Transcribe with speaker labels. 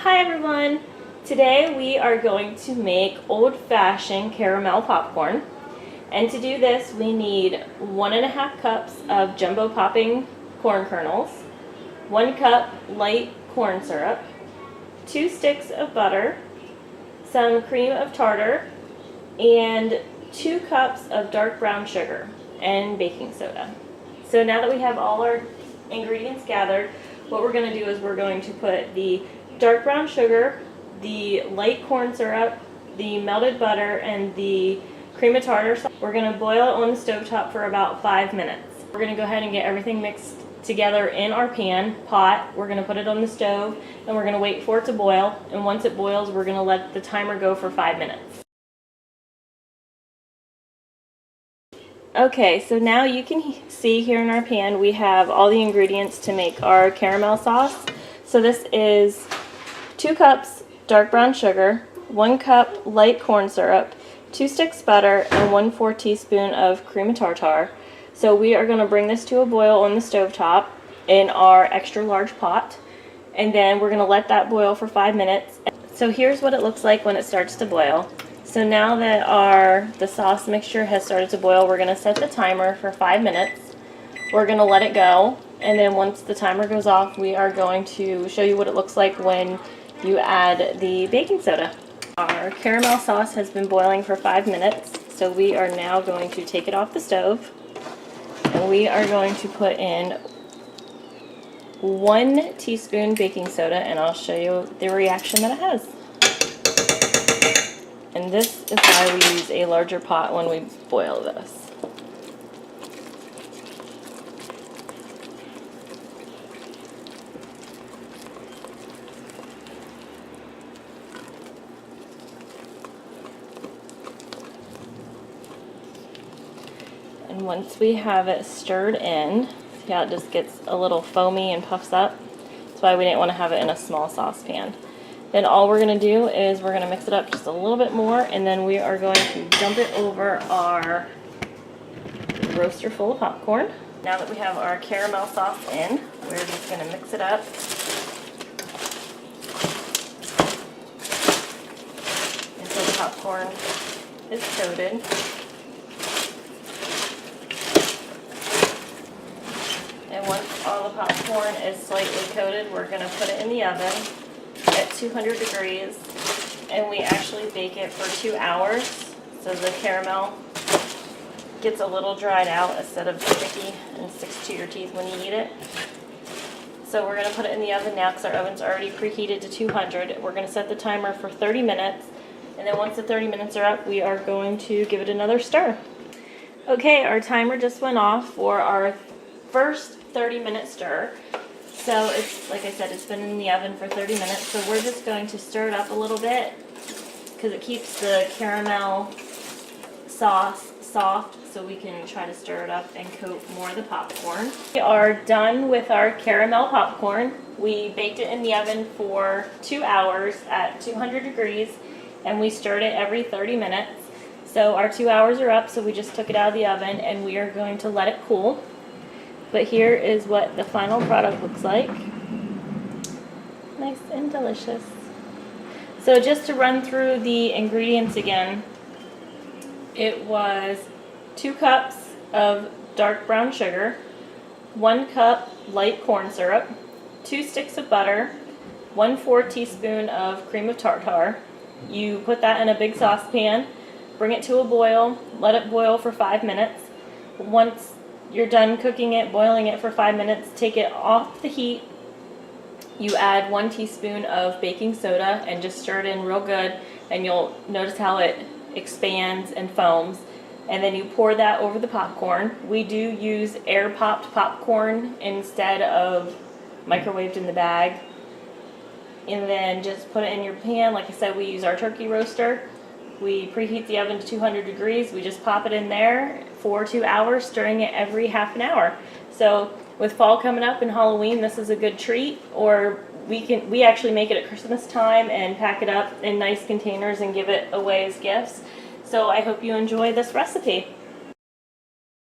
Speaker 1: Hi everyone! Today we are going to make old-fashioned caramel popcorn. And to do this we need 1.5 cups of jumbo popping corn kernels, 1 cup light corn syrup, 2 sticks of butter, some cream of tartar, and 2 cups of dark brown sugar and baking soda. So now that we have all our ingredients gathered, what we're going to do is we're going to put the dark brown sugar, the light corn syrup, the melted butter, and the cream of tartar. We're going to boil it on the stovetop for about 5 minutes. We're going to go ahead and get everything mixed together in our pot. We're going to put it on the stove and we're going to wait for it to boil. And once it boils, we're going to let the timer go for 5 minutes. Okay, so now you can see here in our pan we have all the ingredients to make our caramel sauce. So this is 2 cups dark brown sugar, 1 cup light corn syrup, 2 sticks butter, and 1/4 teaspoon of cream of tartar. So we are going to bring this to a boil on the stovetop in our extra large pot, and then we're going to let that boil for 5 minutes. So here's what it looks like when it starts to boil. So now that the sauce mixture has started to boil, we're going to set the timer for 5 minutes. We're going to let it go, and then once the timer goes off, we are going to show you what it looks like when you add the baking soda. Our caramel sauce has been boiling for 5 minutes, so we are now going to take it off the stove, and we are going to put in 1 teaspoon baking soda, and I'll show you the reaction that it has. And this is why we use a larger pot when we boil this. And once we have it stirred in, see how it just gets a little foamy and puffs up? That's why we didn't want to have it in a small saucepan. Then all we're going to do is we're going to mix it up just a little bit more, and then we are going to dump it over our roaster full of popcorn. Now that we have our caramel sauce in, we're just going to mix it up. Until the popcorn is coated. And once all the popcorn is slightly coated, we're going to put it in the oven at 200 degrees, and we actually bake it for 2 hours so the caramel gets a little dried out instead of sticky and sticks to your teeth when you eat it. So we're going to put it in the oven now because our oven's already preheated to 200. We're going to set the timer for 30 minutes, and then once the 30 minutes are up, we are going to give it another stir. Okay, our timer just went off for our first 30-minute stir. So it's, like I said, it's been in the oven for 30 minutes, so we're just going to stir it up a little bit because it keeps the caramel sauce soft, so we can try to stir it up and coat more of the popcorn. We are done with our caramel popcorn. We baked it in the oven for 2 hours at 200 degrees, and we stirred it every 30 minutes. So our 2 hours are up, so we just took it out of the oven and we are going to let it cool. But here is what the final product looks like. Nice and delicious. So just to run through the ingredients again, it was 2 cups of dark brown sugar, 1 cup light corn syrup, 2 sticks of butter, 1/4 teaspoon of cream of tartar. You put that in a big saucepan, bring it to a boil, let it boil for 5 minutes. Once you're done cooking it, boiling it for 5 minutes, take it off the heat. You add 1 teaspoon of baking soda and just stir it in real good, and you'll notice how it expands and foams. And then you pour that over the popcorn. We do use air popped popcorn instead of microwaved in the bag. And then just put it in your pan. Like I said, we use our turkey roaster. We preheat the oven to 200 degrees. We just pop it in there for 2 hours, stirring it every half an hour. So with fall coming up and Halloween, this is a good treat. Or we actually make it at Christmas time and pack it up in nice containers and give it away as gifts. So I hope you enjoy this recipe.